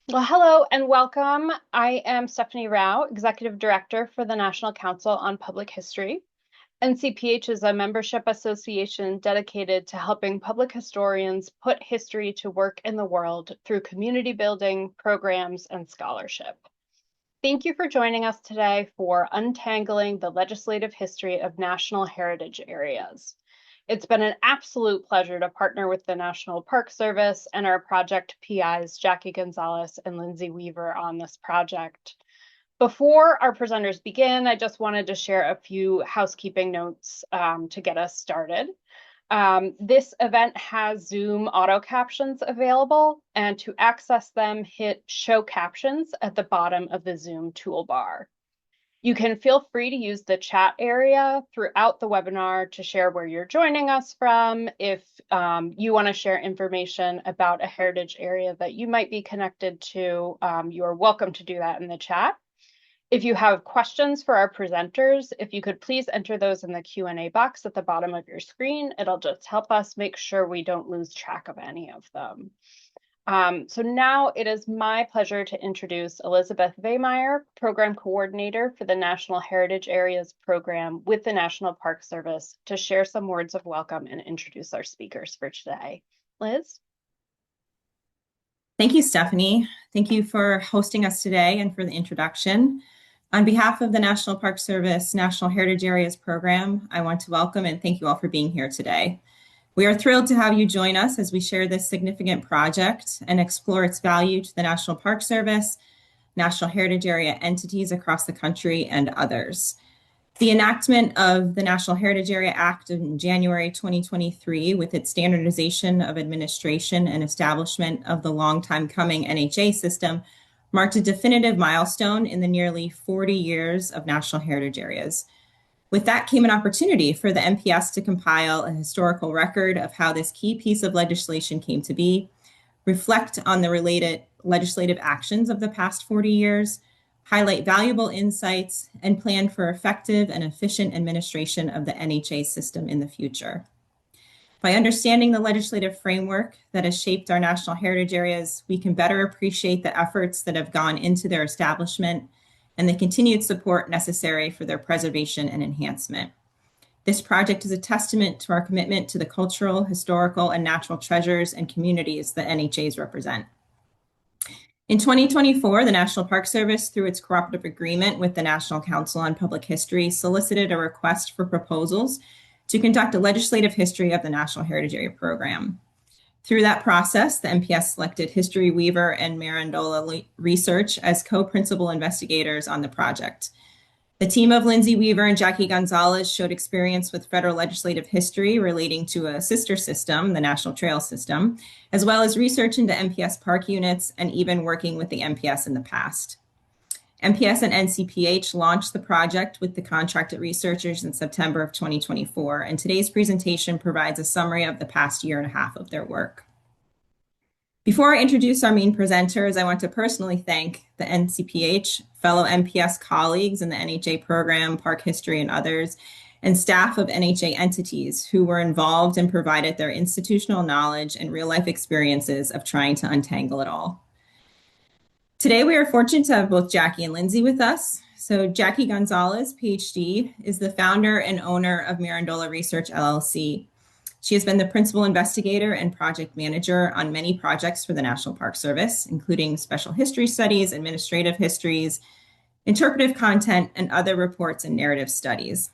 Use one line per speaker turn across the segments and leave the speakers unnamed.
Well, hello and welcome. I am Stephanie Rao, Executive Director for the National Council on Public History. NCPH is a membership association dedicated to helping public historians put history to work in the world through community building, programs, and scholarship. Thank you for joining us today for Untangling the Legislative History of National Heritage Areas. It's been an absolute pleasure to partner with the National Park Service and our project PIs, Jackie Gonzales and Lindsey Weaver, on this project. Before our presenters begin, I just wanted to share a few housekeeping notes to get us started. This event has Zoom auto captions available, and to access them, hit Show Captions at the bottom of the Zoom toolbar. You can feel free to use the chat area throughout the webinar to share where you're joining us from. If you want to share information about a heritage area that you might be connected to, you're welcome to do that in the chat. If you have questions for our presenters, if you could please enter those in the Q&A box at the bottom of your screen, it'll just help us make sure we don't lose track of any of them. So now it is my pleasure to introduce Elizabeth Wehmeyer, Program Coordinator for the National Heritage Areas Program with the National Park Service, to share some words of welcome and introduce our speakers for today. Liz?
Thank you, Stephanie. Thank you for hosting us today and for the introduction. On behalf of the National Park Service National Heritage Areas Program, I want to welcome and thank you all for being here today. We are thrilled to have you join us as we share this significant project and explore its value to the National Park Service, National Heritage Area entities across the country, and others. The enactment of the National Heritage Area Act in January 2023, with its standardization of administration and establishment of the long-time coming NHA system, marked a definitive milestone in the nearly 40 years of national heritage areas. With that came an opportunity for the NPS to compile a historical record of how this key piece of legislation came to be, reflect on the related legislative actions of the past 40 years, highlight valuable insights, and plan for effective and efficient administration of the NHA system in the future. By understanding the legislative framework that has shaped our national heritage areas, we can better appreciate the efforts that have gone into their establishment and the continued support necessary for their preservation and enhancement. This project is a testament to our commitment to the cultural, historical, and natural treasures and communities that NHAs represent. In 2024, the National Park Service, through its cooperative agreement with the National Council on Public History, solicited a request for proposals to conduct a legislative history of the National Heritage Area Program. Through that process, the NPS selected HistoryWeaver and Mirandola Research as co-principal investigators on the project. The team of Lindsey Weaver and Jackie Gonzales showed experience with federal legislative history relating to a sister system, the National Trail System, as well as research into NPS park units and even working with the NPS in the past. NPS and NCPH launched the project with the contracted researchers in September of 2024, and today's presentation provides a summary of the past year and a half of their work. Before I introduce our main presenters, I want to personally thank the NCPH, fellow NPS colleagues in the NHA program, Park History, and others, and staff of NHA entities who were involved and provided their institutional knowledge and real-life experiences of trying to untangle it all. Today, we are fortunate to have both Jackie and Lindsey with us. So Jackie Gonzales, PhD, is the founder and owner of Mirandola Research, LLC. She has been the principal investigator and project manager on many projects for the National Park Service, including special history studies, administrative histories, interpretive content, and other reports and narrative studies.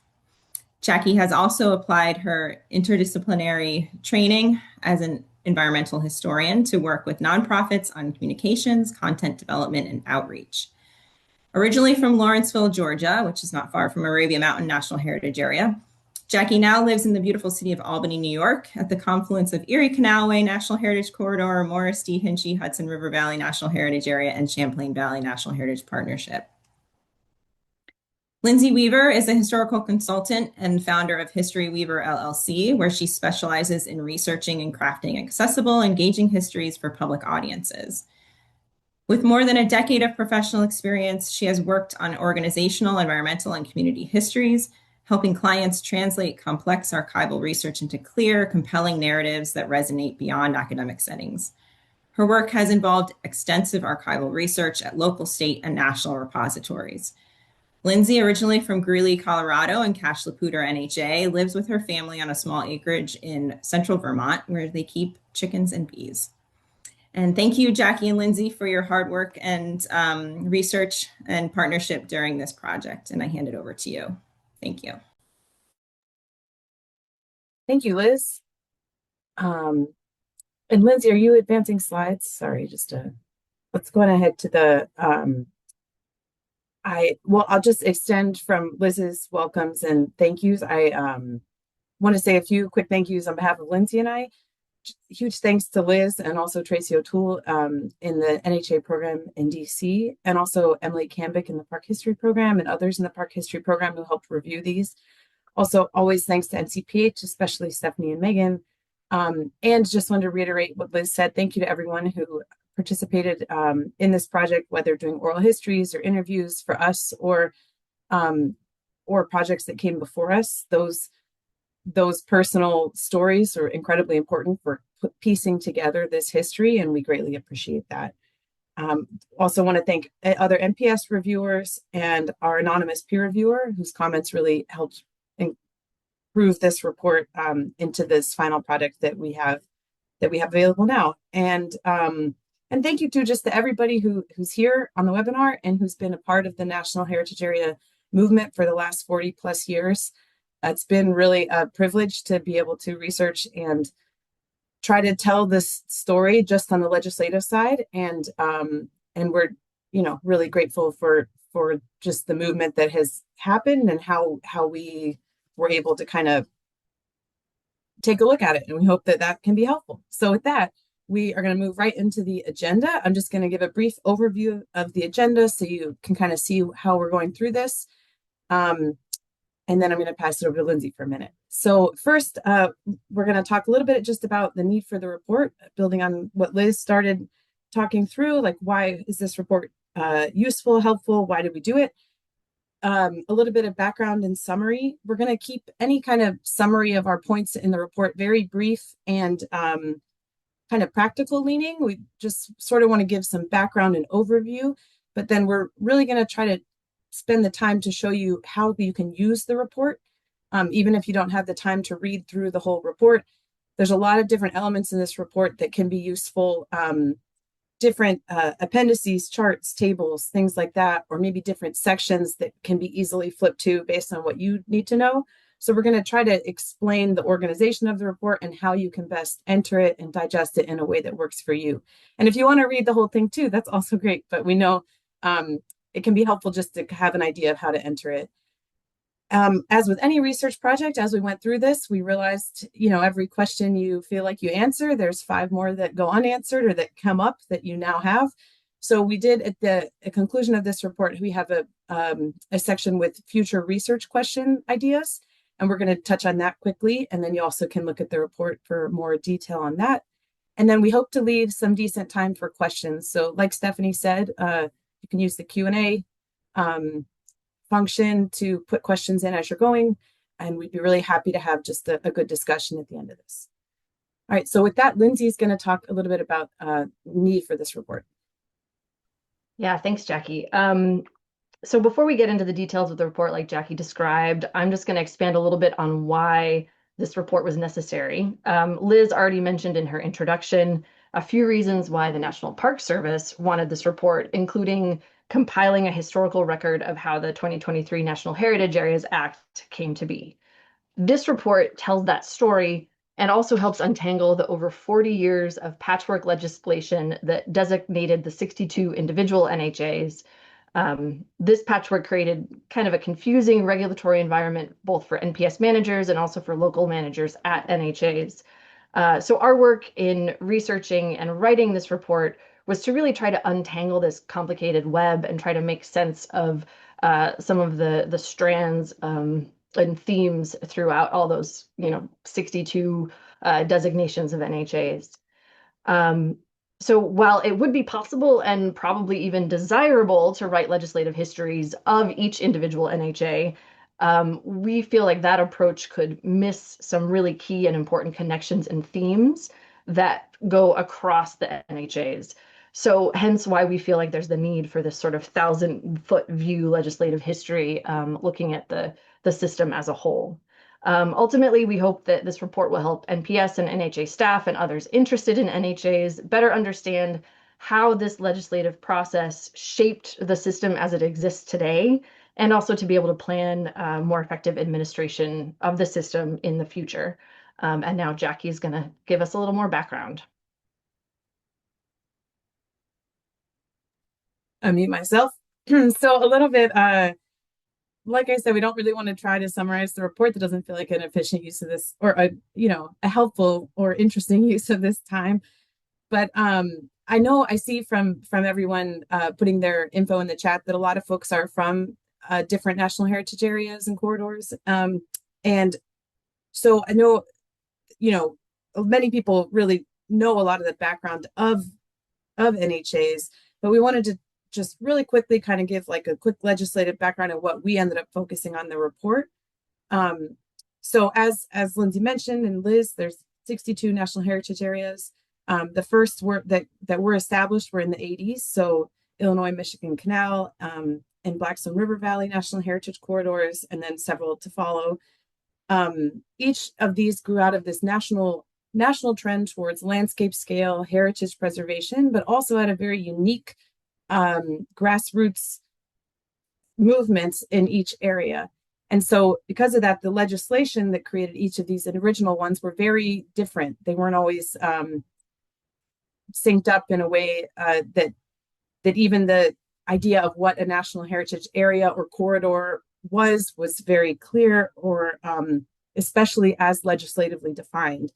Jackie has also applied her interdisciplinary training as an environmental historian to work with nonprofits on communications, content development, and outreach. Originally from Lawrenceville, Georgia, which is not far from Arabia Mountain National Heritage Area, Jackie now lives in the beautiful city of Albany, New York, at the confluence of Erie Canalway National Heritage Corridor, Morris D. Hinchy Hudson River Valley National Heritage Area, and Champlain Valley National Heritage Partnership. Lindsey Weaver is a historical consultant and founder of HistoryWeaver LLC, where she specializes in researching and crafting accessible, engaging histories for public audiences. With more than a decade of professional experience, she has worked on organizational, environmental, and community histories, helping clients translate complex archival research into clear, compelling narratives that resonate beyond academic settings. Her work has involved extensive archival research at local, state, and national repositories. Lindsey, originally from Greeley, Colorado, and Cache la Poudre, NHA, lives with her family on a small acreage in central Vermont where they keep chickens and bees. And thank you, Jackie and Lindsey, for your hard work and research and partnership during this project. And I hand it over to you. Thank you.
Thank you, Liz. And Lindsey, are you advancing slides? Sorry, let's go on ahead to the, I'll just extend from Liz's welcomes and thank yous. I want to say a few quick thank yous on behalf of Lindsey and I. Huge thanks to Liz and also Tracy O'Toole in the NHA program in DC, and also Emily Cambick in the Park History program and others in the Park History program who helped review these. Also, always thanks to NCPH, especially Stephanie and Megan. And just wanted to reiterate what Liz said. Thank you to everyone who participated in this project, whether doing oral histories or interviews for us or projects that came before us. Those personal stories are incredibly important for piecing together this history, and we greatly appreciate that. Also want to thank other NPS reviewers and our anonymous peer reviewer whose comments really helped improve this report into this final product that we have available now. And thank you to everybody who's here on the webinar and who's been a part of the National Heritage Area movement for the last 40 plus years. It's been really a privilege to be able to research and try to tell this story just on the legislative side. And we're, really grateful for just the movement that has happened and how we were able to kind of take a look at it. And we hope that can be helpful. So with that, we are going to move right into the agenda. I'm just going to give a brief overview of the agenda so you can kind of see how we're going through this. And then I'm going to pass it over to Lindsey for a minute. So first, we're going to talk a little bit just about the need for the report, building on what Liz started talking through, like why is this report useful, helpful, why did we do it? A little bit of background and summary. We're going to keep any kind of summary of our points in the report very brief and kind of practical leaning. We just sort of want to give some background and overview, but then we're really going to try to spend the time to show you how you can use the report. Even if you don't have the time to read through the whole report, there's a lot of different elements in this report that can be useful. Different appendices, charts, tables, things like that, or maybe different sections that can be easily flipped to based on what you need to know. So we're going to try to explain the organization of the report and how you can best enter it and digest it in a way that works for you. And if you want to read the whole thing too, that's also great, but we know it can be helpful just to have an idea of how to enter it. As with any research project, as we went through this, we realized, every question you feel like you answer, there's 5 more that go unanswered or that come up that you now have. So we did at the conclusion of this report, we have a section with future research question ideas, and we're going to touch on that quickly. And then you also can look at the report for more detail on that. And then we hope to leave some decent time for questions. So like Stephanie said, you can use the Q&A function to put questions in as you're going, and we'd be really happy to have just a good discussion at the end of this. All right, so with that, Lindsey's going to talk a little bit about need for this report.
Yeah, thanks, Jackie. So before we get into the details of the report like Jackie described, I'm just going to expand a little bit on why this report was necessary. Liz already mentioned in her introduction a few reasons why the National Park Service wanted this report, including compiling a historical record of how the 2023 National Heritage Areas Act came to be. This report tells that story and also helps untangle the over 40 years of patchwork legislation that designated the 62 individual NHAs. This patchwork created kind of a confusing regulatory environment, both for NPS managers and also for local managers at NHAs. So our work in researching and writing this report was to really try to untangle this complicated web and try to make sense of some of the strands and themes throughout all those, 62 designations of NHAs. So while it would be possible and probably even desirable to write legislative histories of each individual NHA, we feel like that approach could miss some really key and important connections and themes that go across the NHAs. So hence why we feel like there's the need for this sort of 1,000-foot view legislative history, looking at the system as a whole. Ultimately, we hope that this report will help NPS and NHA staff and others interested in NHAs better understand how this legislative process shaped the system as it exists today, and also to be able to plan more effective administration of the system in the future. And now Jackie is going to give us a little more background.
Unmute myself. So a little bit, like I said, we don't really want to try to summarize the report. That doesn't feel like an efficient use of this, or a helpful or interesting use of this time. But I know I see from everyone putting their info in the chat that a lot of folks are from different national heritage areas and corridors. And so I know, many people really know a lot of the background of NHAs, but we wanted to just really quickly kind of give like a quick legislative background of what we ended up focusing on the report. So as Lindsey mentioned, and Liz, there's 62 national heritage areas. The first that were established were in the 80s. So Illinois, Michigan Canal, and Blackstone River Valley National Heritage Corridors, and then several to follow. Each of these grew out of this national trend towards landscape scale heritage preservation, but also had a very unique grassroots movements in each area. And so because of that, the legislation that created each of these original ones were very different. They weren't always synced up in a way that even the idea of what a national heritage area or corridor was very clear, or especially as legislatively defined.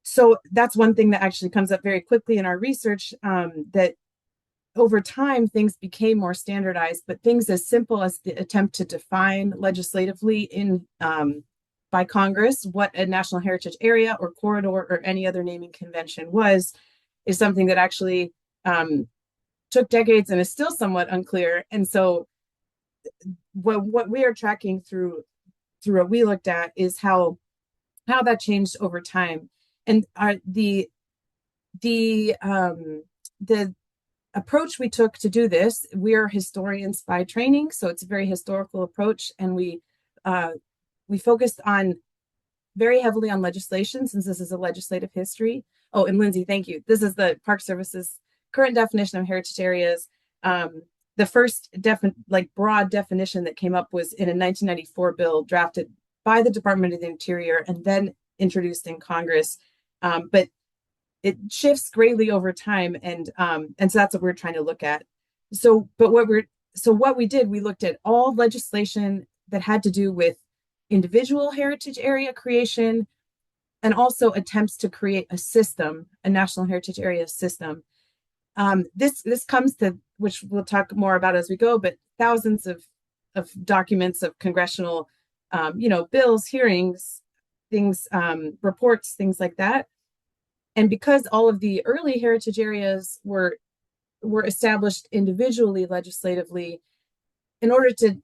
So that's one thing that actually comes up very quickly in our research, that over time things became more standardized, but things as simple as the attempt to define legislatively by Congress what a national heritage area or corridor or any other naming convention is something that actually took decades and is still somewhat unclear. And so what we are tracking through what we looked at is how that changed over time. And the approach we took to do this, we are historians by training, so it's a very historical approach, and we focused on very heavily on legislation, since this is a legislative history. Oh, and Lindsey, thank you. This is the Park Service's current definition of heritage areas. The first broad definition that came up was in a 1994 bill drafted by the Department of the Interior and then introduced in Congress. But it shifts greatly over time, and so that's what we're trying to look at. So what we did, we looked at all legislation that had to do with individual heritage area creation, and also attempts to create a system, a national heritage area system. This comes to, which we'll talk more about as we go, but thousands of documents of congressional, bills, hearings, things, reports, things like that. And because all of the early heritage areas were established individually legislatively, in order to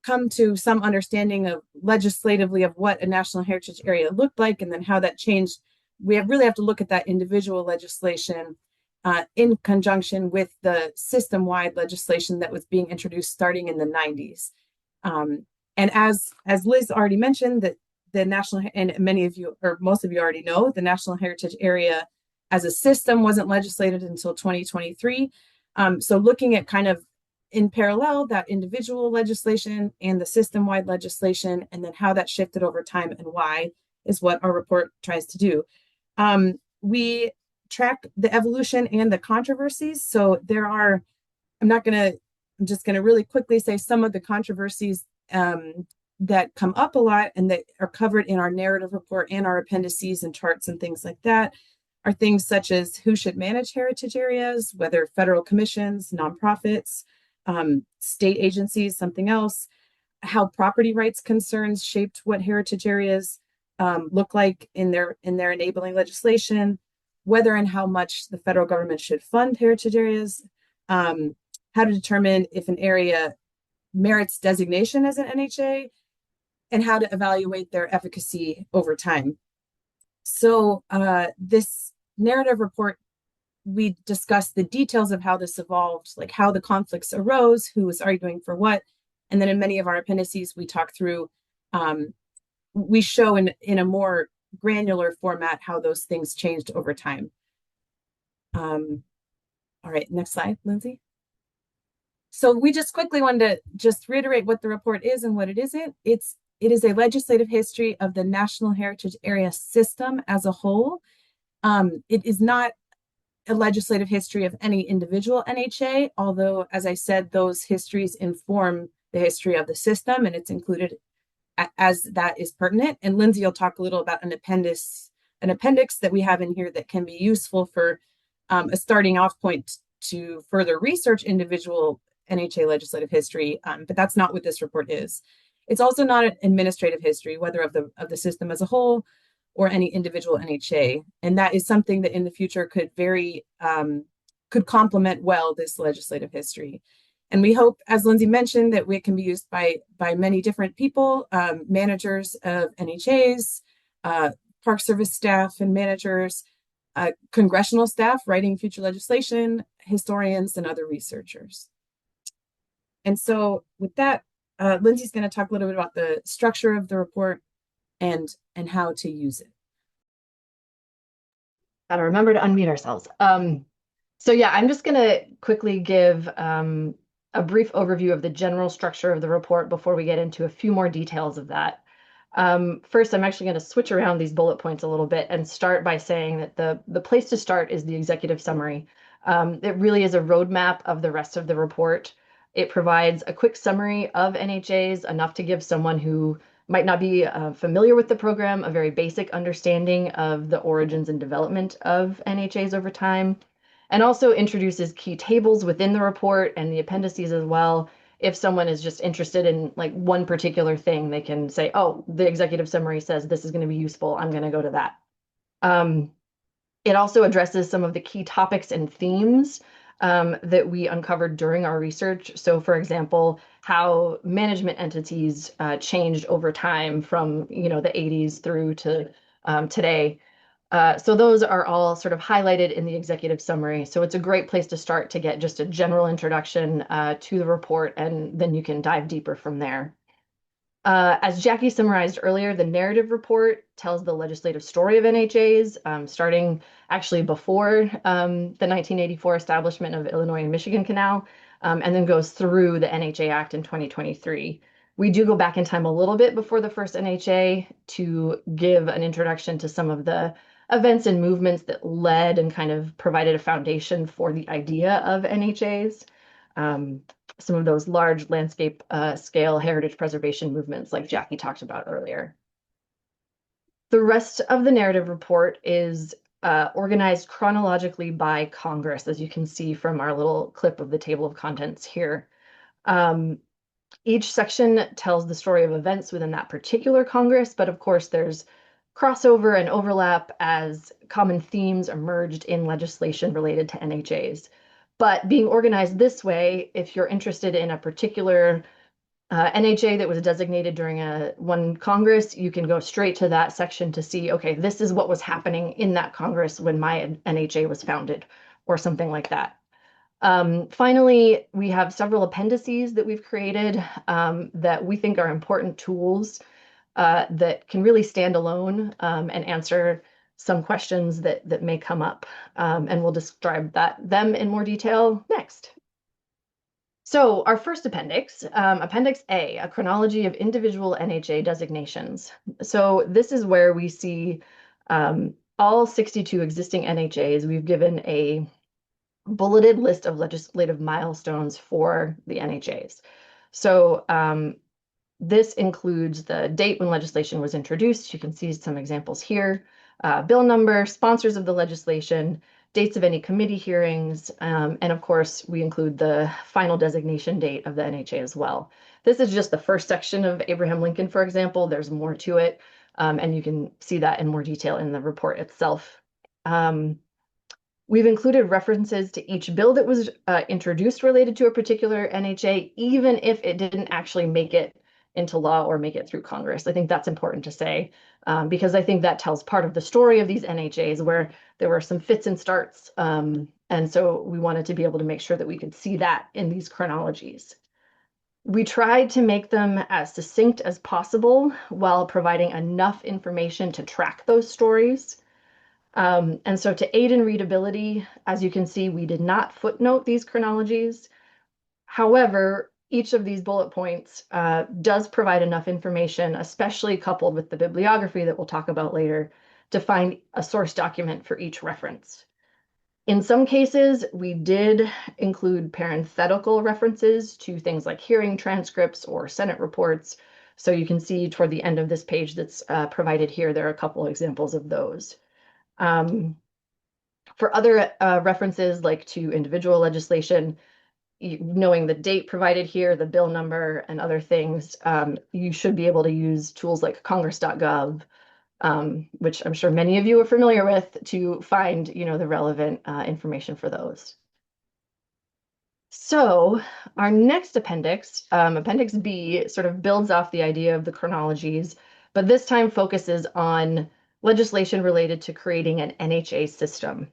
come to some understanding of legislatively of what a national heritage area looked like and then how that changed, we really have to look at that individual legislation in conjunction with the system-wide legislation that was being introduced starting in the 90s. And as Liz already mentioned, that the national, and many of you, or most of you already know, the national heritage area as a system wasn't legislated until 2023. So looking at kind of in parallel that individual legislation and the system-wide legislation, and then how that shifted over time and why, is what our report tries to do. We track the evolution and the controversies. So there are, I'm just going to really quickly say some of the controversies that come up a lot and that are covered in our narrative report and our appendices and charts and things like that are things such as who should manage heritage areas, whether federal commissions, nonprofits, state agencies, something else, how property rights concerns shaped what heritage areas look like in their enabling legislation, whether and how much the federal government should fund heritage areas, how to determine if an area merits designation as an NHA, and how to evaluate their efficacy over time. So this narrative report, we discussed the details of how this evolved, like how the conflicts arose, who was arguing for what. And then in many of our appendices, we talk through, we show in a more granular format how those things changed over time. All right, next slide, Lindsay. So we just quickly wanted to just reiterate what the report is and what it isn't. It is a legislative history of the National Heritage Area system as a whole. It is not a legislative history of any individual NHA, although, as I said, those histories inform the history of the system, and it's included as that is pertinent. And Lindsay will talk a little about an appendix that we have in here that can be useful for a starting off point to further research individual NHA legislative history, but that's not what this report is. It's also not an administrative history, whether of the system as a whole or any individual NHA, and that is something that in the future could could complement well this legislative history. And we hope, as Lindsay mentioned, that it can be used by many different people, managers of NHAs, Park Service staff and managers, congressional staff writing future legislation, historians, and other researchers. And so with that, Lindsay's going to talk a little bit about the structure of the report and how to use it.
Gotta remember to unmute ourselves. So yeah, I'm just going to quickly give a brief overview of the general structure of the report before we get into a few more details of that. First, I'm actually going to switch around these bullet points a little bit and start by saying that the place to start is the executive summary. It really is a roadmap of the rest of the report. It provides a quick summary of NHAs, enough to give someone who might not be familiar with the program a very basic understanding of the origins and development of NHAs over time, and also introduces key tables within the report and the appendices as well. If someone is just interested in like one particular thing, they can say, oh, the executive summary says this is going to be useful, I'm going to go to that. It also addresses some of the key topics and themes that we uncovered during our research. So for example, how management entities changed over time from the 80s through to today. So those are all sort of highlighted in the executive summary. So it's a great place to start to get just a general introduction to the report, and then you can dive deeper from there. As Jackie summarized earlier, the narrative report tells the legislative story of NHAs, starting actually before the 1984 establishment of Illinois and Michigan Canal, and then goes through the NHA Act in 2023. We do go back in time a little bit before the first NHA to give an introduction to some of the events and movements that led and kind of provided a foundation for the idea of NHAs. Some of those large landscape scale heritage preservation movements like Jackie talked about earlier. The rest of the narrative report is organized chronologically by Congress, as you can see from our little clip of the table of contents here. Each section tells the story of events within that particular Congress, but of course there's crossover and overlap as common themes emerged in legislation related to NHAs. But being organized this way, if you're interested in a particular NHA that was designated during one Congress, you can go straight to that section to see, okay, this is what was happening in that Congress when my NHA was founded, or something like that. Finally, we have several appendices that we've created that we think are important tools that can really stand alone and answer some questions that may come up, and we'll describe them in more detail next. So our first appendix, Appendix A, a chronology of individual NHA designations. So this is where we see all 62 existing NHAs. We've given a bulleted list of legislative milestones for the NHAs. So this includes the date when legislation was introduced. You can see some examples here. Bill number, sponsors of the legislation, dates of any committee hearings, and of course, we include the final designation date of the NHA as well. This is just the first section of Abraham Lincoln, for example. There's more to it, and you can see that in more detail in the report itself. We've included references to each bill that was introduced related to a particular NHA, even if it didn't actually make it into law or make it through Congress. I think that's important to say, because I think that tells part of the story of these NHAs where there were some fits and starts. And so we wanted to be able to make sure that we could see that in these chronologies. We tried to make them as succinct as possible while providing enough information to track those stories. And so to aid in readability, as you can see, we did not footnote these chronologies. However, each of these bullet points does provide enough information, especially coupled with the bibliography that we'll talk about later, to find a source document for each reference. In some cases, we did include parenthetical references to things like hearing transcripts or Senate reports. So you can see toward the end of this page that's provided here, there are a couple examples of those. For other references, like to individual legislation, knowing the date provided here, the bill number, and other things, you should be able to use tools like congress.gov, which I'm sure many of you are familiar with, to find, the relevant information for those. So our next appendix, Appendix B, sort of builds off the idea of the chronologies, but this time focuses on legislation related to creating an NHA system.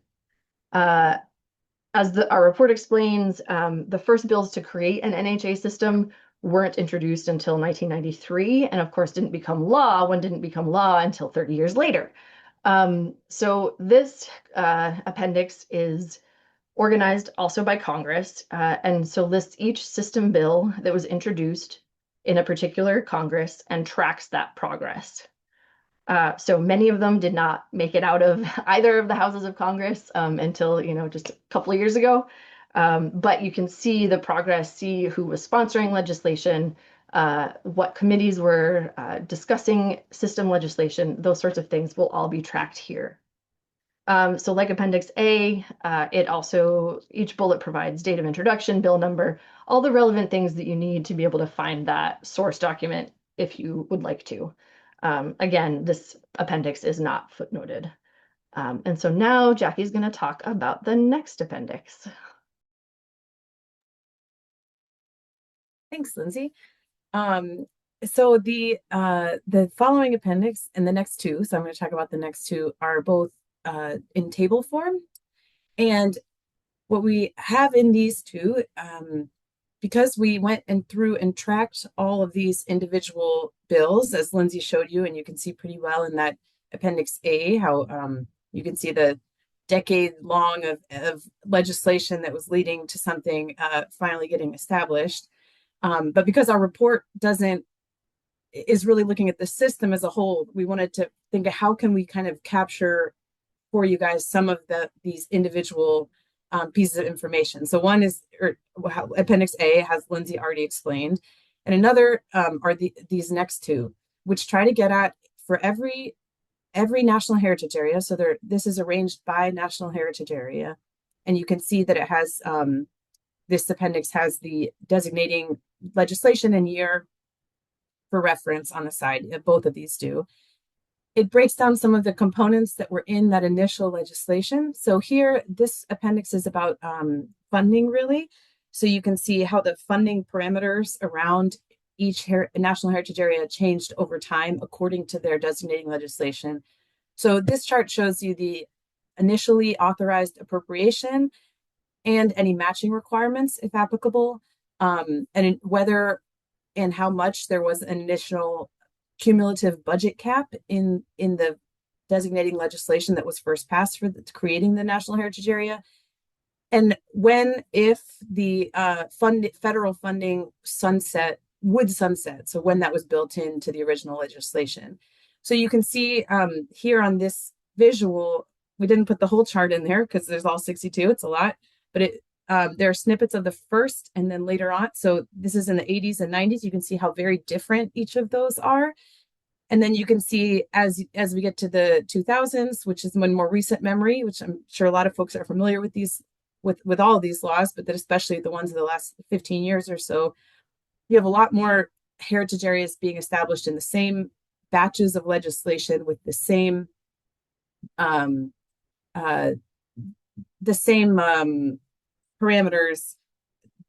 As our report explains, the first bills to create an NHA system weren't introduced until 1993, and of course didn't become law. One didn't become law until 30 years later. So this appendix is organized also by Congress, and so lists each system bill that was introduced in a particular Congress and tracks that progress. So many of them did not make it out of either of the houses of Congress until, just a couple of years ago. But you can see the progress, see who was sponsoring legislation, what committees were discussing system legislation. Those sorts of things will all be tracked here. So like Appendix A, each bullet provides date of introduction, bill number, all the relevant things that you need to be able to find that source document if you would like to. Again, this appendix is not footnoted. And so now Jackie's going to talk about the next appendix.
Thanks, Lindsey. So the following appendix and the next two, so I'm going to talk about the next two, are both in table form. And what we have in these two, because we went through and tracked all of these individual bills, as Lindsey showed you, and you can see pretty well in that Appendix A, how you can see the decade long of legislation that was leading to something finally getting established. But because our report is really looking at the system as a whole, we wanted to think of how can we kind of capture for you guys some of these individual pieces of information. So one is Appendix A, has Lindsey already explained, and another are these next two, which try to get at for every national heritage area. So this is arranged by national heritage area, and you can see that it has this appendix has the designating legislation and year for reference on the side. Both of these do. It breaks down some of the components that were in that initial legislation. So here, this appendix is about funding, really. So you can see how the funding parameters around each national heritage area changed over time according to their designating legislation. So this chart shows you the initially authorized appropriation and any matching requirements, if applicable, and whether and how much there was an initial cumulative budget cap in the designating legislation that was first passed for creating the National Heritage Area, and if the federal funding would sunset, so when that was built into the original legislation. So you can see here on this visual, we didn't put the whole chart in there because there's all 62, it's a lot, but there are snippets of the first and then later on. So this is in the 80s and 90s. You can see how very different each of those are. And then you can see as we get to the 2000s, which is one more recent memory, which I'm sure a lot of folks are familiar with with all of these laws, but that especially the ones of the last 15 years or so, you have a lot more heritage areas being established in the same batches of legislation with the same parameters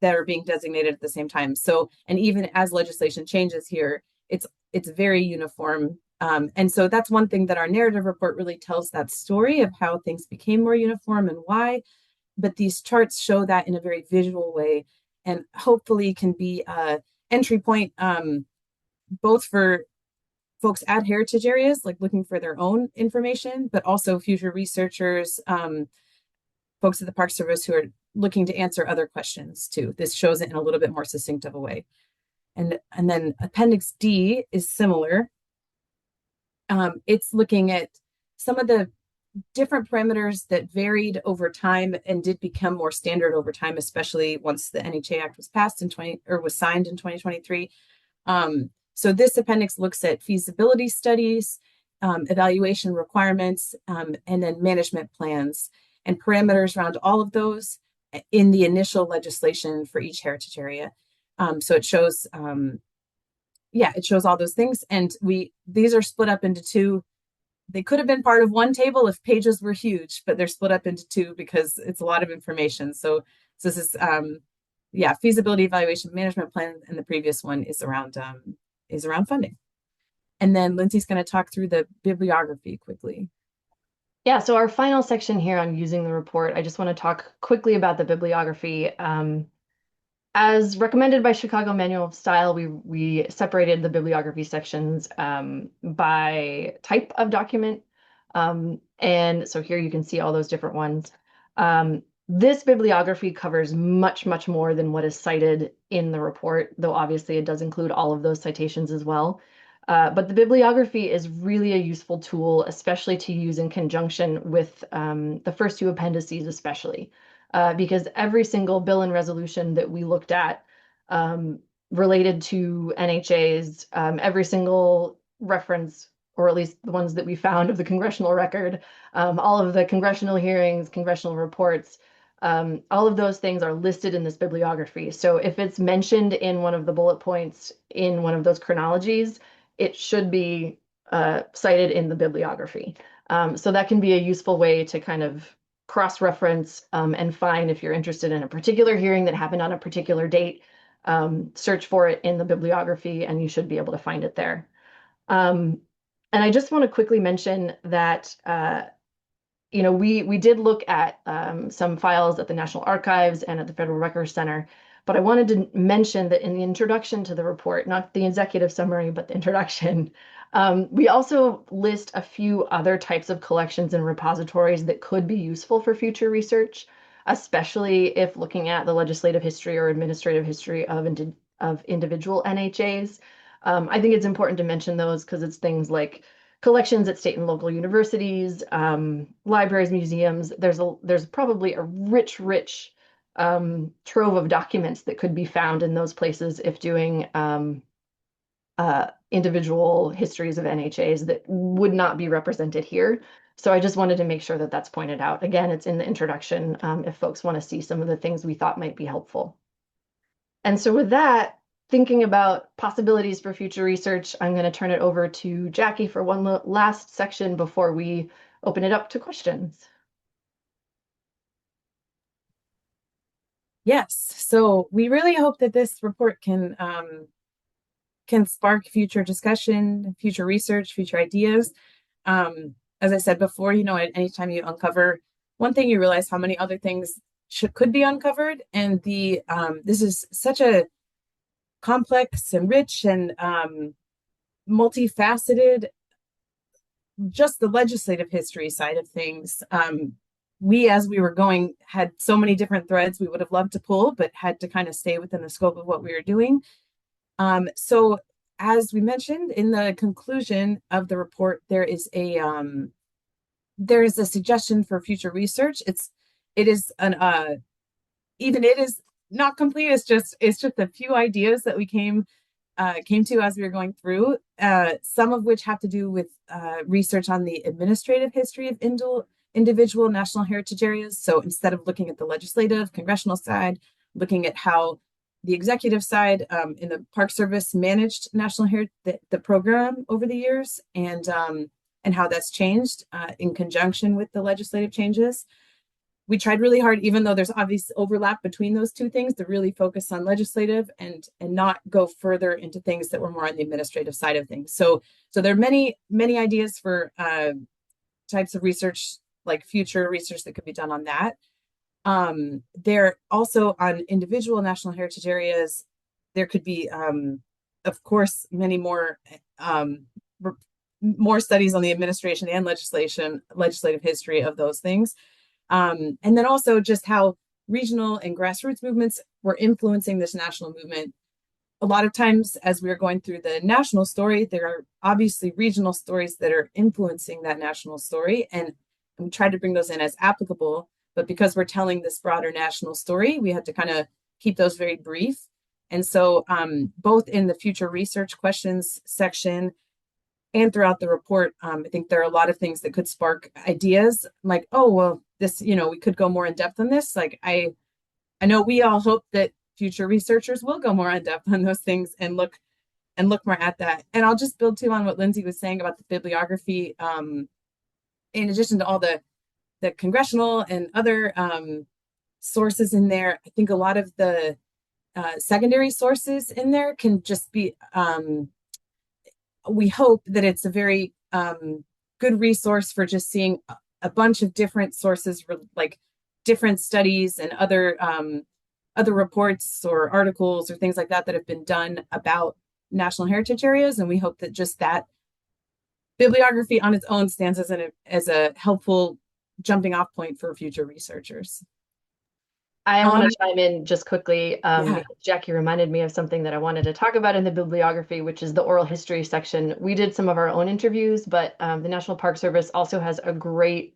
that are being designated at the same time. So, and even as legislation changes here, it's very uniform. And so that's one thing that our narrative report really tells that story of how things became more uniform and why. But these charts show that in a very visual way, and hopefully can be an entry point both for folks at heritage areas, like looking for their own information, but also future researchers, folks at the Park Service who are looking to answer other questions too. This shows it in a little bit more succinct of a way. And then Appendix D is similar. It's looking at some of the different parameters that varied over time and did become more standard over time, especially once the NHA Act was passed was signed in 2023. So this appendix looks at feasibility studies, evaluation requirements, and then management plans and parameters around all of those in the initial legislation for each heritage area. So it shows, it shows all those things. And these are split up into two. They could have been part of one table if pages were huge, but they're split up into two because it's a lot of information. So this is, feasibility evaluation management plan, and the previous one is around funding. And then Lindsey's going to talk through the bibliography quickly.
Yeah, so our final section here on using the report, I just want to talk quickly about the bibliography. As recommended by Chicago Manual of Style, we separated the bibliography sections by type of document. And so here you can see all those different ones. This bibliography covers much, much more than what is cited in the report, though obviously it does include all of those citations as well. But the bibliography is really a useful tool, especially to use in conjunction with the first two appendices especially. Because every single bill and resolution that we looked at related to NHAs, every single reference, or at least the ones that we found of the congressional record, all of the congressional hearings, congressional reports, all of those things are listed in this bibliography. So if it's mentioned in one of the bullet points in one of those chronologies, it should be cited in the bibliography. So that can be a useful way to kind of cross-reference and find, if you're interested in a particular hearing that happened on a particular date, search for it in the bibliography and you should be able to find it there. And I just want to quickly mention that, we did look at some files at the National Archives and at the Federal Records Center, but I wanted to mention that in the introduction to the report, not the executive summary, but the introduction, we also list a few other types of collections and repositories that could be useful for future research, especially if looking at the legislative history or administrative history of individual NHAs. I think it's important to mention those because it's things like collections at state and local universities, libraries, museums. There's probably a rich trove of documents that could be found in those places if doing individual histories of NHAs that would not be represented here. So I just wanted to make sure that that's pointed out. Again, it's in the introduction if folks want to see some of the things we thought might be helpful. And so with that, thinking about possibilities for future research, I'm going to turn it over to Jackie for one last section before we open it up to questions.
Yes, so we really hope that this report can spark future discussion, future research, future ideas. As I said before, anytime you uncover one thing, you realize how many other things could be uncovered. And this is such a complex and rich and multifaceted, just the legislative history side of things. As we were going, had so many different threads we would have loved to pull, but had to kind of stay within the scope of what we were doing. So as we mentioned in the conclusion of the report, there is a suggestion for future research. It is not complete. It's just a few ideas that we came to as we were going through, some of which have to do with research on the administrative history of individual national heritage areas. So instead of looking at the legislative, congressional side, looking at how the executive side in the Park Service managed national heritage, the program over the years, and how that's changed in conjunction with the legislative changes. we tried really hard, even though there's obvious overlap between those two things, to really focus on legislative and not go further into things that were more on the administrative side of things. So there are many ideas for types of research, like future research that could be done on that. There also on individual national heritage areas, there could be, of course, many more studies on the administration and legislative history of those things. And then also just how regional and grassroots movements were influencing this national movement. A lot of times as we are going through the national story, there are obviously regional stories that are influencing that national story. And we tried to bring those in as applicable, but because we're telling this broader national story, we had to kind of keep those very brief. And so both in the future research questions section and throughout the report, I think there are a lot of things that could spark ideas like, oh, well, this, we could go more in depth on this. Like, I know we all hope that future researchers will go more in depth on those things and look more at that. And I'll just build too on what Lindsey was saying about the bibliography. In addition to all the Congressional and other sources in there, I think a lot of the secondary sources in there can just be, we hope that it's a very good resource for just seeing a bunch of different sources, like different studies and other reports or articles or things like that have been done about national heritage areas. And we hope that just that bibliography on its own stands as a helpful jumping off point for future researchers.
I want to chime in just quickly. Jackie reminded me of something that I wanted to talk about in the bibliography, which is the oral history section. We did some of our own interviews, but the National Park Service also has a great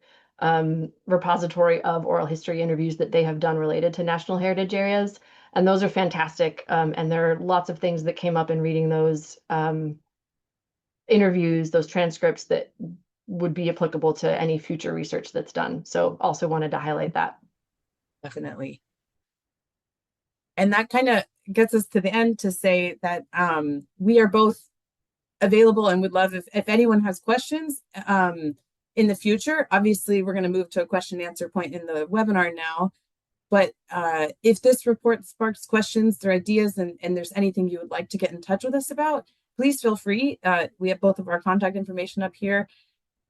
repository of oral history interviews that they have done related to national heritage areas. And those are fantastic. And there are lots of things that came up in reading those interviews, those transcripts that would be applicable to any future research that's done. So also wanted to highlight that.
Definitely. And that kind of gets us to the end to say that we are both available and would love if anyone has questions in the future. Obviously, we're going to move to a question and answer point in the webinar now. But if this report sparks questions or ideas and there's anything you would like to get in touch with us about, please feel free. We have both of our contact information up here.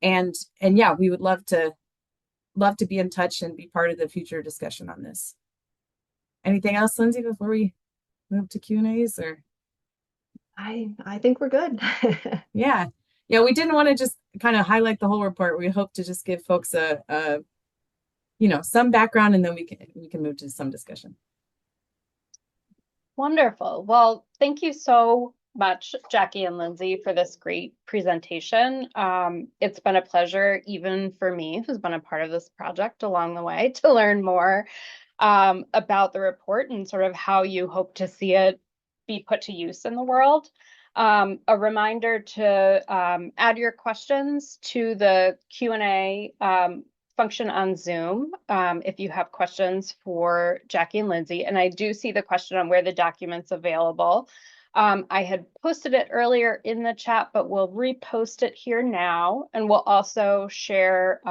And yeah, we would love to be in touch and be part of the future discussion on this. Anything else, Lindsey, before we move to Q&As? Or
I think we're good.
Yeah, we didn't want to just kind of highlight the whole report. We hope to just give folks a some background, and then we can move to some discussion.
Wonderful. Well, thank you so much, Jackie and Lindsey, for this great presentation. It's been a pleasure, even for me, who's been a part of this project along the way, to learn more about the report and sort of how you hope to see it be put to use in the world. A reminder to add your questions to the Q&A function on Zoom if you have questions for Jackie and Lindsey. And I do see the question on where the document's available. I had posted it earlier in the chat, but we'll repost it here now. And we'll also share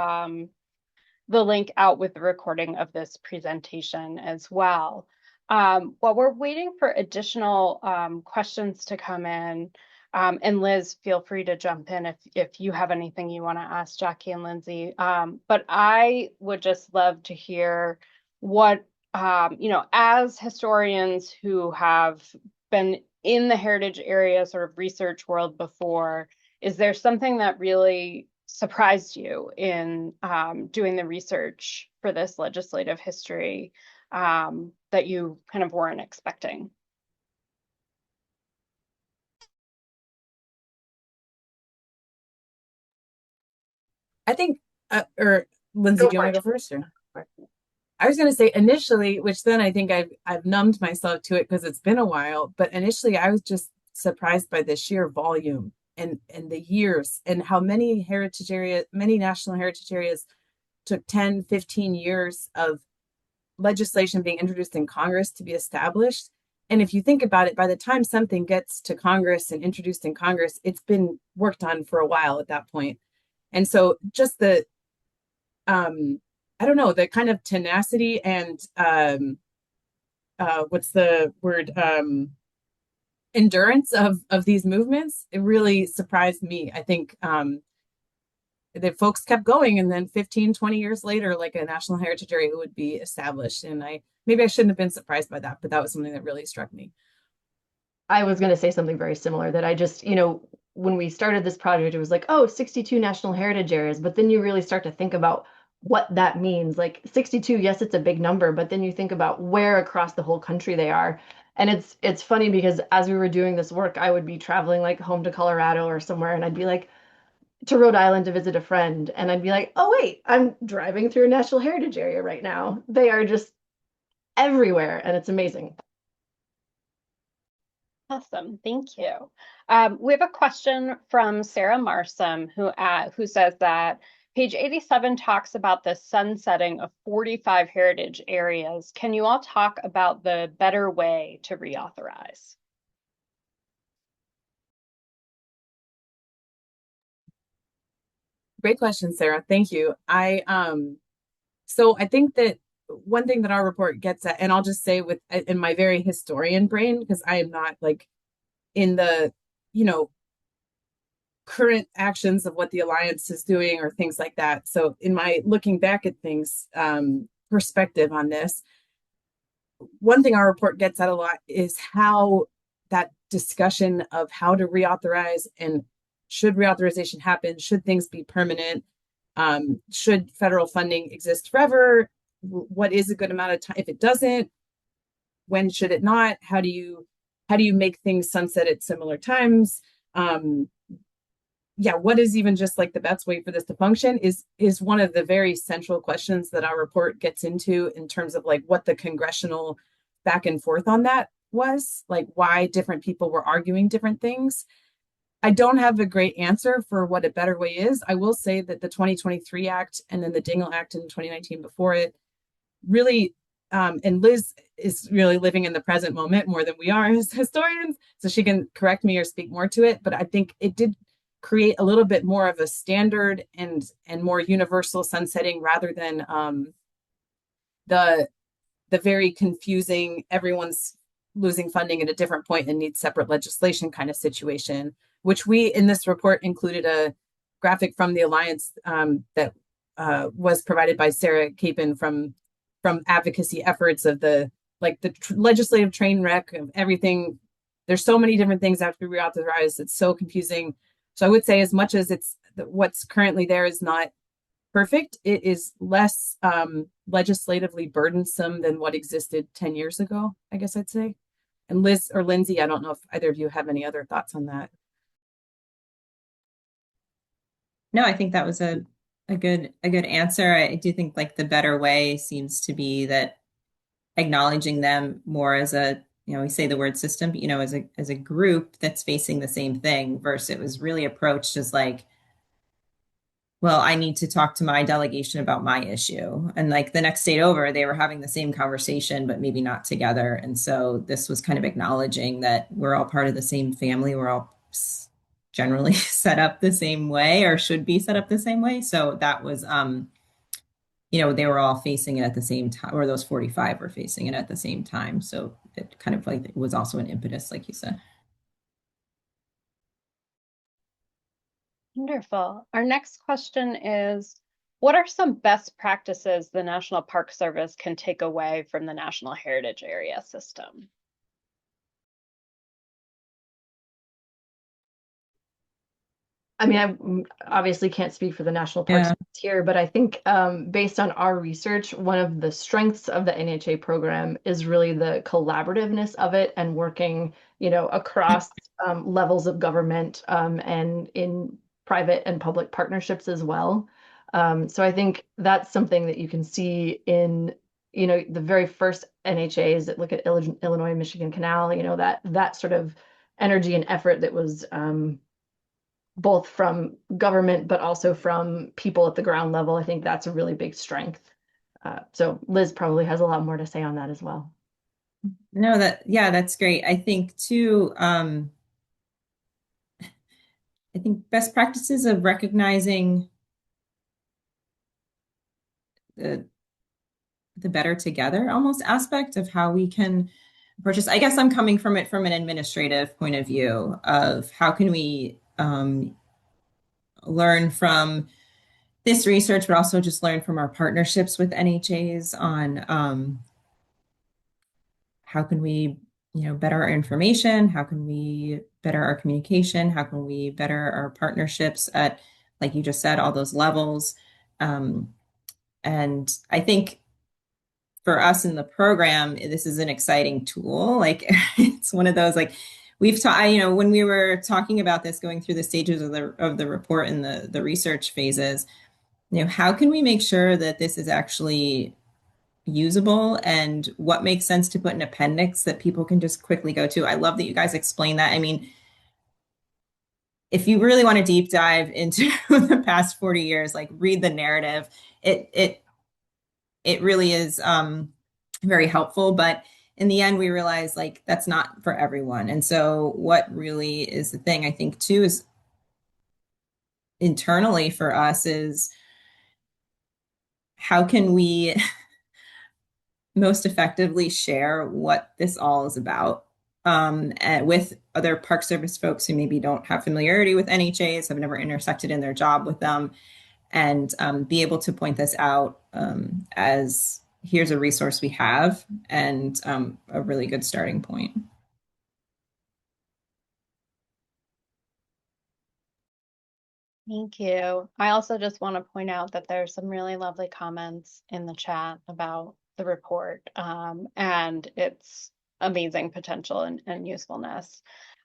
the link out with the recording of this presentation as well. While we're waiting for additional questions to come in, and Liz, feel free to jump in if you have anything you want to ask Jackie and Lindsey. But I would just love to hear what, as historians who have been in the heritage area sort of research world before, is there something that really surprised you in doing the research for this legislative history that you kind of weren't expecting?
I think, or Lindsey, do you want to go first? Or? I was going to say initially, which then I think I've numbed myself to it because it's been a while, but initially I was just surprised by the sheer volume and the years and how many national heritage areas took 10, 15 years of legislation being introduced in Congress to be established. And if you think about it, by the time something gets to Congress and introduced in Congress, it's been worked on for a while at that point. And so just the I don't know, the kind of tenacity and what's the word, endurance of these movements, it really surprised me. I think the folks kept going, and then 15, 20 years later, like a national heritage area would be established. And maybe I shouldn't have been surprised by that, but that was something that really struck me.
I was going to say something very similar, that I just, when we started this project, it was like, oh, 62 national heritage areas. But then you really start to think about what that means. Like 62, yes, it's a big number, but then you think about where across the whole country they are. And it's funny because as we were doing this work, I would be traveling like home to Colorado or somewhere, and I'd be like to Rhode Island to visit a friend, and I'd be like, oh wait, I'm driving through a national heritage area right now. They are just everywhere, and it's amazing.
Awesome, thank you. We have a question from Sarah Marsom who says that page 87 talks about the sunsetting of 45 heritage areas. Can you all talk about the better way to reauthorize?
Great question, Sarah. Thank you. So I think that one thing that our report gets at, and I'll just say with in my very historian brain, because I am not like in the, current actions of what the Alliance is doing or things like that. So in my looking back at things, perspective on this, one thing our report gets at a lot is how that discussion of how to reauthorize, and should reauthorization happen, should things be permanent, should federal funding exist forever, what is a good amount of time if it doesn't, when should it not, how do you make things sunset at similar times, what is even just like the best way for this to function is one of the very central questions that our report gets into, in terms of like what the congressional back and forth on that was, like why different people were arguing different things. I don't have a great answer for what a better way is. I will say that the 2023 Act and then the Dingell Act in 2019 before it really, and Liz is really living in the present moment more than we are as historians, so she can correct me or speak more to it. But I think it did create a little bit more of a standard and more universal sunsetting, rather than the very confusing, everyone's losing funding at a different point and needs separate legislation kind of situation, which we in this report included a graphic from the Alliance that was provided by Sarah Capon from advocacy efforts of the legislative train wreck of everything. There's so many different things that have to be reauthorized. It's so confusing. So I would say, as much as it's what's currently there is not perfect, it is less legislatively burdensome than what existed 10 years ago, I guess I'd say. And Liz or Lindsey, I don't know if either of you have any other thoughts on that.
No, I think that was a good answer. I do think like the better way seems to be that acknowledging them more as a, we say the word system, but, as a group that's facing the same thing, versus it was really approached as like, well, I need to talk to my delegation about my issue. And like the next state over, they were having the same conversation, but maybe not together. And so this was kind of acknowledging that we're all part of the same family. We're all generally set up the same way, or should be set up the same way. So that was, they were all facing it at the same time, or those 45 were facing it at the same time. So it kind of like it was also an impetus, like you said.
Wonderful. Our next question is, what are some best practices the National Park Service can take away from the National Heritage Area system?
I mean, I obviously can't speak for the National Park Service here, but I think based on our research, one of the strengths of the NHA program is really the collaborativeness of it, and working, across levels of government and in private and public partnerships as well. So I think that's something that you can see in, the very first NHAs that look at Illinois and Michigan Canal, that sort of energy and effort that was both from government, but also from people at the ground level. I think that's a really big strength. So Liz probably has a lot more to say on that as well.
No, that's great. I think too, I think best practices of recognizing the better together almost aspect of how we can purchase. I guess I'm coming from it from an administrative point of view of how can we learn from this research, but also just learn from our partnerships with NHAs on how can we, better our information? How can we better our communication? How can we better our partnerships at, like you just said, all those levels? And I think for us in the program, this is an exciting tool. Like it's one of those, like we've taught, when we were talking about this, going through the stages of the report and the research phases, how can we make sure that this is actually usable and what makes sense to put in appendix that people can just quickly go to. I love that you guys explain that. I mean, if you really want to deep dive into the past 40 years, like read the narrative, it really is very helpful. But in the end, we realize like that's not for everyone. And so what really is the thing I think too is internally for us is how can we most effectively share what this all is about with other Park Service folks who maybe don't have familiarity with NHAs, have never intersected in their job with them, and be able to point this out as here's a resource we have and a really good starting point.
Thank you. I also just want to point out that there's some really lovely comments in the chat about the report and its amazing potential and usefulness.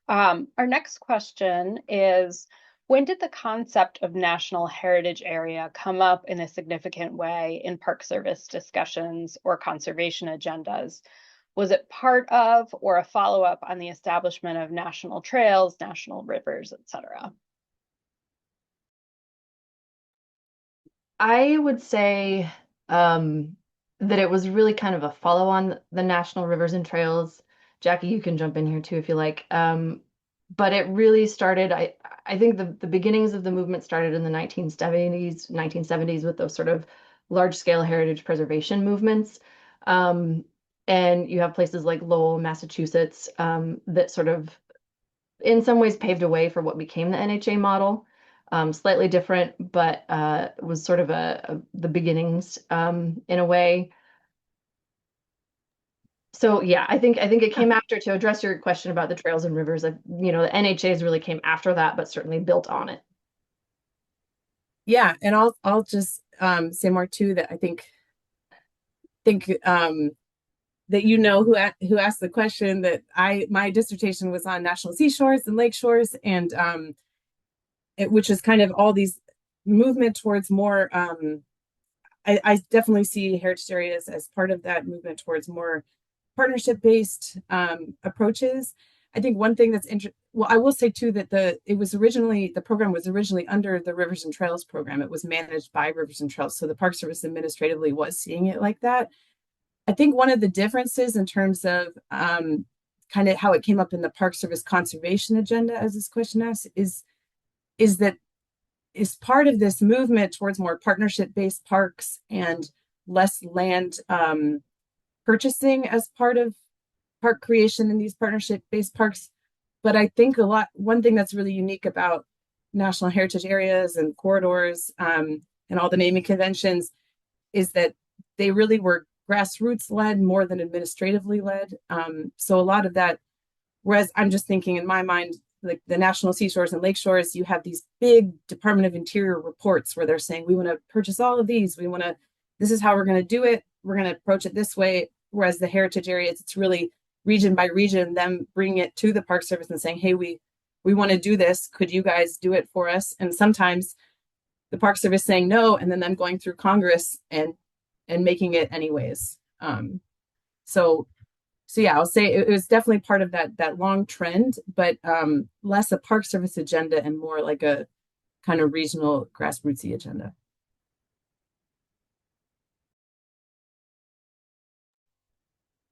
Our next question is, when did the concept of National Heritage Area come up in a significant way in Park Service discussions or conservation agendas? Was it part of or a follow-up on the establishment of national trails, national rivers, etc.?
I would say that it was really kind of a follow on the national rivers and trails. Jackie, you can jump in here too if you like. But it really started, I think the beginnings of the movement started in the 1970s with those sort of large scale heritage preservation movements. And you have places like Lowell, Massachusetts, that sort of in some ways paved a way for what became the NHA model. Slightly different, but was sort of the beginnings in a way. So yeah, I think it came after. To address your question about the trails and rivers, the NHAs really came after that, but certainly built on it.
Yeah, and I'll just say more too, that I think that who asked the question, that my dissertation was on national seashores and lake shores, and which is kind of all these movement towards more, I definitely see heritage areas as part of that movement towards more partnership-based approaches. I think one thing that's interesting, well, I will say too that the program was originally under the Rivers and Trails program. It was managed by Rivers and Trails, so the Park Service administratively was seeing it like that. I think one of the differences in terms of kind of how it came up in the Park Service conservation agenda, as this question asks, is that is part of this movement towards more partnership-based parks and less land purchasing as part of park creation in these partnership-based parks. But I think one thing that's really unique about national heritage areas and corridors and all the naming conventions is that they really were grassroots led more than administratively led. So a lot of that, whereas I'm just thinking in my mind, like the national seashores and lake shores, you have these big Department of Interior reports where they're saying, we want to purchase all of these. This is how we're going to do it. We're going to approach it this way. Whereas the heritage areas, it's really region by region, them bringing it to the Park Service and saying, hey, we want to do this. Could you guys do it for us? And sometimes the Park Service saying no, and then them going through Congress and making it anyways. So yeah, I'll say it was definitely part of that long trend, but less a Park Service agenda and more like a kind of regional grassrootsy agenda.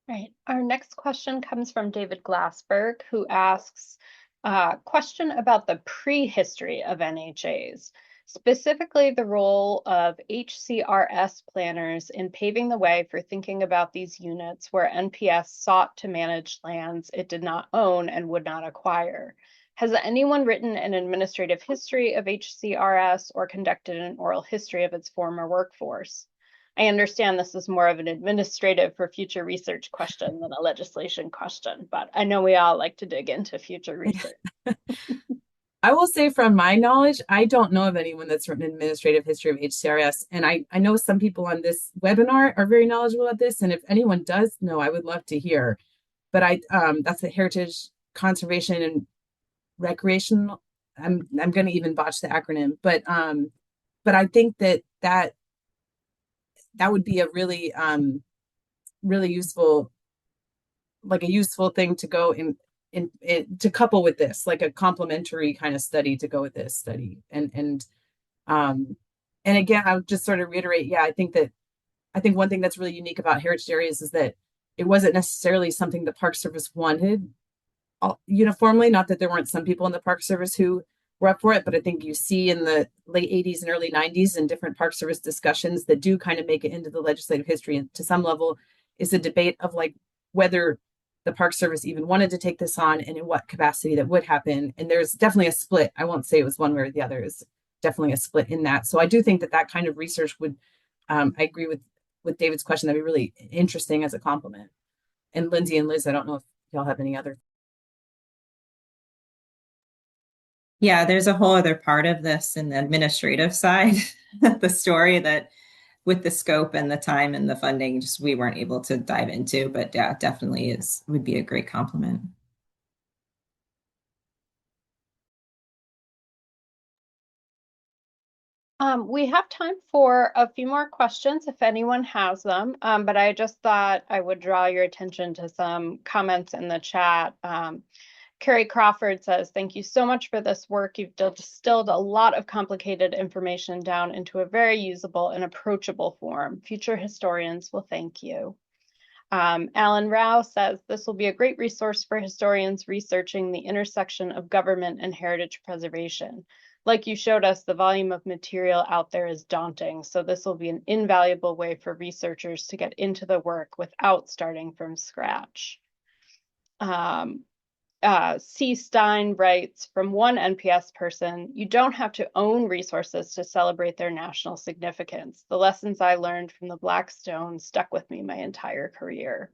Right. Our next question comes from David Glassberg, who asks a question about the prehistory of NHAs. specifically the role of HCRS planners in paving the way for thinking about these units where NPS sought to manage lands it did not own and would not acquire. Has anyone written an administrative history of HCRS or conducted an oral history of its former workforce? I understand this is more of an administrative for future research question than a legislation question, but I know we all like to dig into future research.
I will say from my knowledge, I don't know of anyone that's written an administrative history of HCRS. And I know some people on this webinar are very knowledgeable about this. And if anyone does know, I would love to hear. But that's the Heritage Conservation and Recreational. I'm going to even botch the acronym, but I think that would be a really really useful, like a useful thing to go in to couple with this, like a complementary kind of study to go with this study. And again, I'll just sort of reiterate, yeah, I think one thing that's really unique about heritage areas is that it wasn't necessarily something the Park Service wanted uniformly. Not that there weren't some people in the Park Service who were up for it, but I think you see in the late 80s and early 90s in different Park Service discussions that do kind of make it into the legislative history, and to some level is a debate of like whether the Park Service even wanted to take this on and in what capacity that would happen. And there's definitely a split. I won't say it was one way or the other. It's definitely a split in that. So I do think that kind of research would, I agree with David's question, that'd be really interesting as a complement. And Lindsey and Liz, I don't know if y'all have any other.
Yeah, there's a whole other part of this in the administrative side of the story that with the scope and the time and the funding, just we weren't able to dive into, but yeah, definitely would be a great complement.
We have time for a few more questions if anyone has them, but I just thought I would draw your attention to some comments in the chat. Carrie Crawford says, thank you so much for this work. You've distilled a lot of complicated information down into a very usable and approachable form. Future historians will thank you. Alan Rao says, this will be a great resource for historians researching the intersection of government and heritage preservation. Like you showed us, the volume of material out there is daunting, so this will be an invaluable way for researchers to get into the work without starting from scratch. C. Stein writes, from one NPS person, you don't have to own resources to celebrate their national significance. The lessons I learned from the Blackstone stuck with me my entire career.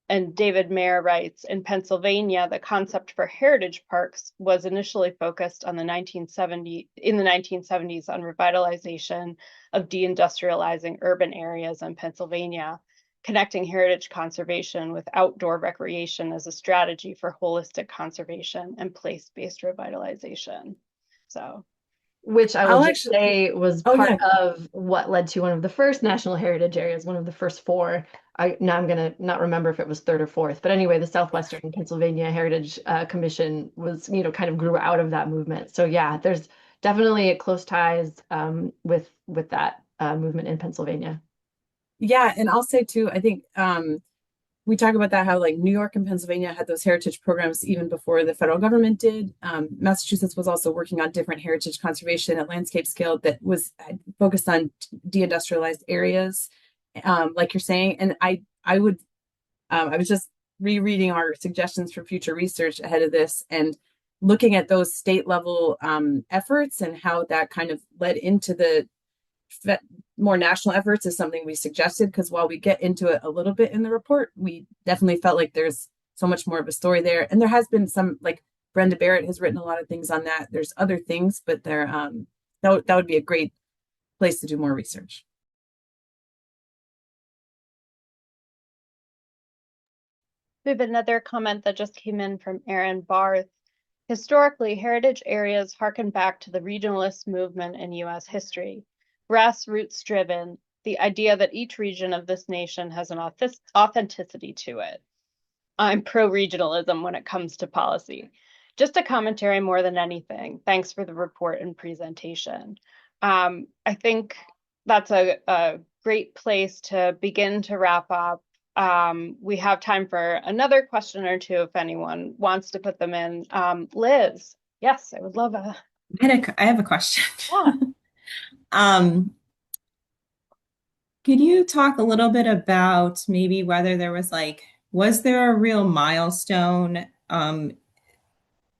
And David Mayer writes, in Pennsylvania, the concept for heritage parks was initially focused on in the 1970s on revitalization of deindustrializing urban areas in Pennsylvania, connecting heritage conservation with outdoor recreation as a strategy for holistic conservation and place-based revitalization. So,
which I will just say was part of what led to one of the first national heritage areas, one of the first four. Now I'm going to not remember if it was third or fourth, but anyway, the Southwestern Pennsylvania Heritage Commission was, kind of grew out of that movement. So yeah, there's definitely close ties with that movement in Pennsylvania.
Yeah, and I'll say too, I think we talk about that, how like New York and Pennsylvania had those heritage programs even before the federal government did. Massachusetts was also working on different heritage conservation at landscape scale that was focused on deindustrialized areas, like you're saying. And I was just rereading our suggestions for future research ahead of this and looking at those state level efforts and how that kind of led into the more national efforts is something we suggested, because while we get into it a little bit in the report, we definitely felt like there's so much more of a story there. And there has been some, like Brenda Barrett has written a lot of things on that. There's other things, but there that would be a great place to do more research.
We have another comment that just came in from Aaron Barth. Historically, heritage areas harken back to the regionalist movement in U.S. history. Grassroots driven, the idea that each region of this nation has an authenticity to it. I'm pro-regionalism when it comes to policy. Just a commentary more than anything. Thanks for the report and presentation. I think that's a great place to begin to wrap up. We have time for another question or two if anyone wants to put them in. Liz, yes, I would love
I have a question.
Yeah.
Um, could you talk a little bit about maybe whether there was was there a real milestone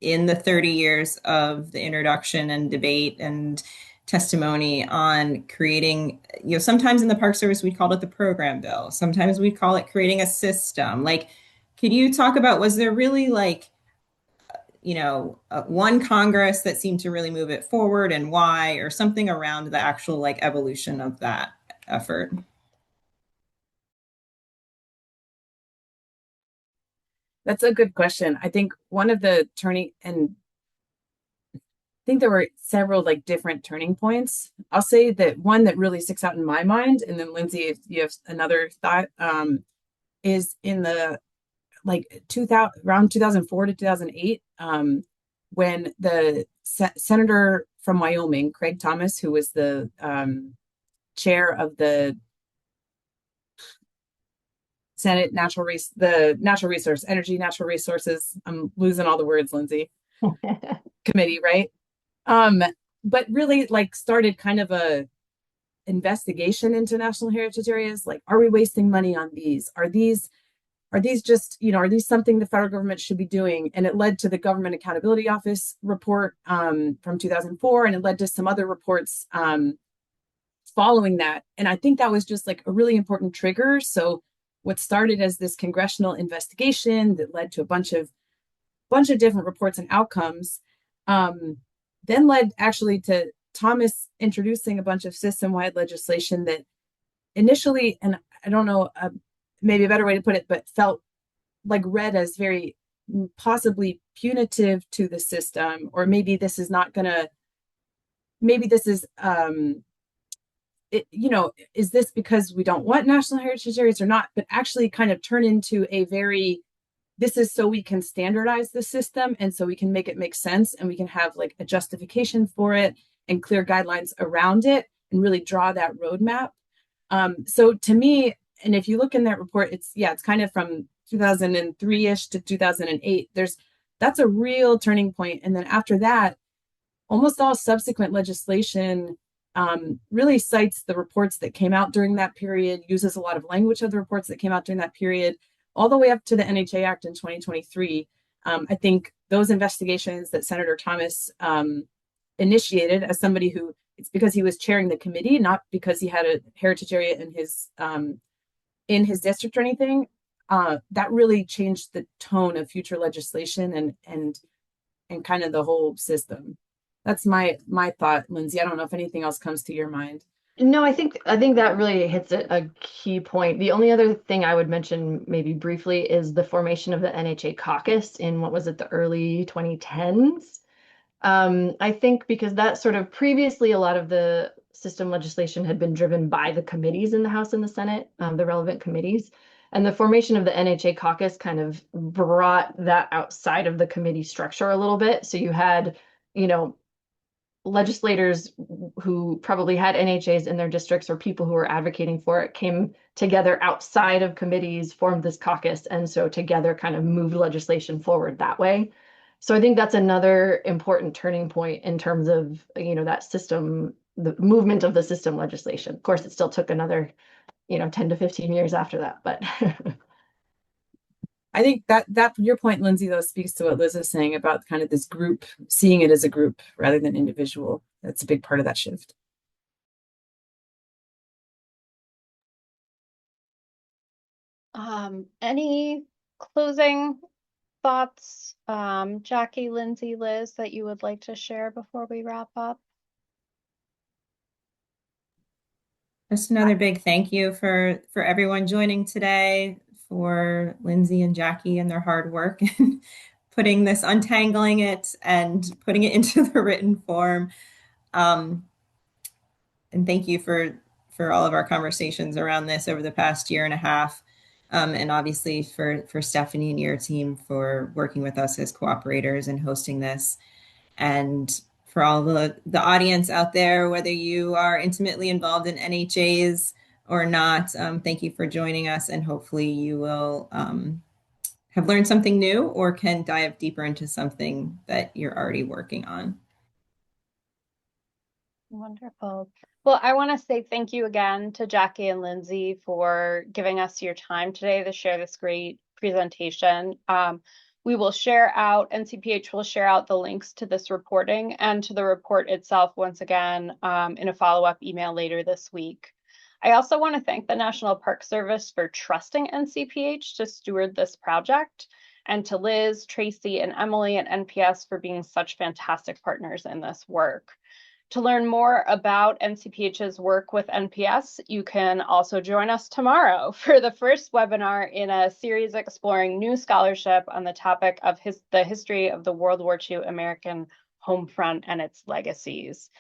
in the 30 years of the introduction and debate and testimony on creating, sometimes in the Park Service, we called it the program bill. Sometimes we call it creating a system. Could you talk about, was there really one Congress that seemed to really move it forward and why, or something around the actual evolution of that effort?
That's a good question. I think one of the turning, and I think there were several different turning points. I'll say that one that really sticks out in my mind, and then Lindsey, if you have another thought, is in the 2000, around 2004 to 2008, when the senator from Wyoming, Craig Thomas, who was the chair of the Senate Natural Resources. I'm losing all the words, Lindsey. Committee, right? But really started kind of a investigation into national heritage areas. Are we wasting money on these? Are these just, are these something the federal government should be doing? And it led to the Government Accountability Office report from 2004, and it led to some other reports following that. And I think that was just a really important trigger. So what started as this congressional investigation that led to a bunch of different reports and outcomes, then led actually to Thomas introducing a bunch of system-wide legislation that initially, and I don't know, maybe a better way to put it, but felt read as very possibly punitive to the system, or maybe this is not gonna, maybe this is, is this because we don't want national heritage areas or not, but actually kind of turn into a very, this is so we can standardize the system and so we can make it make sense and we can have a justification for it and clear guidelines around it and really draw that roadmap. So to me, and if you look in that report, it's kind of from 2003-ish to 2008. That's a real turning point. And then after that, almost all subsequent legislation really cites the reports that came out during that period, uses a lot of language of the reports that came out during that period, all the way up to the NHA Act in 2023. I think those investigations that Senator Thomas initiated, as somebody who, it's because he was chairing the committee, not because he had a heritage area in his district or anything, that really changed the tone of future legislation and kind of the whole system. That's my thought, Lindsey. I don't know if anything else comes to your mind.
No, I think that really hits a key point. The only other thing I would mention maybe briefly is the formation of the NHA caucus in, what was it, the early 2010s. I think because that sort of previously a lot of the system legislation had been driven by the committees in the House and the Senate, the relevant committees. And the formation of the NHA caucus kind of brought that outside of the committee structure a little bit. So you had, legislators who probably had NHAs in their districts or people who were advocating for it came together outside of committees, formed this caucus, and so together kind of moved legislation forward that way. So I think that's another important turning point in terms of, that system, the movement of the system legislation. Of course, it still took another, 10 to 15 years after that, but
I think that your point, Lindsey, though, speaks to what Liz is saying about kind of this group, seeing it as a group rather than individual. That's a big part of that shift.
Any closing thoughts, Jackie, Lindsey, Liz, that you would like to share before we wrap up?
Just another big thank you for everyone joining today, for Lindsey and Jackie and their hard work and putting this, untangling it and putting it into the written form. And thank you for all of our conversations around this over the past year and a half. And obviously for Stephanie and your team for working with us as cooperators and hosting this. And for all the audience out there, whether you are intimately involved in NHAs or not, thank you for joining us. And hopefully you will have learned something new or can dive deeper into something that you're already working on.
Wonderful. Well, I want to say thank you again to Jackie and Lindsey for giving us your time today to share this great presentation. We will share out, NCPH will share out the links to this reporting and to the report itself once again in a follow-up email later this week. I also want to thank the National Park Service for trusting NCPH to steward this project, and to Liz, Tracy, and Emily at NPS for being such fantastic partners in this work. To learn more about NCPH's work with NPS, you can also join us tomorrow for the first webinar in a series exploring new scholarship on the topic of the history of the World War II American home front and its legacies.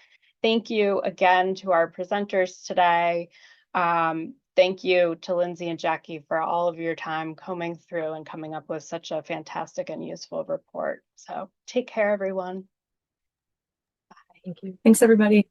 Thank you again to our presenters today. Thank you to Lindsey and Jackie for all of your time combing through and coming up with such a fantastic and useful report. So take care, everyone.
Thank you.
Thanks, everybody.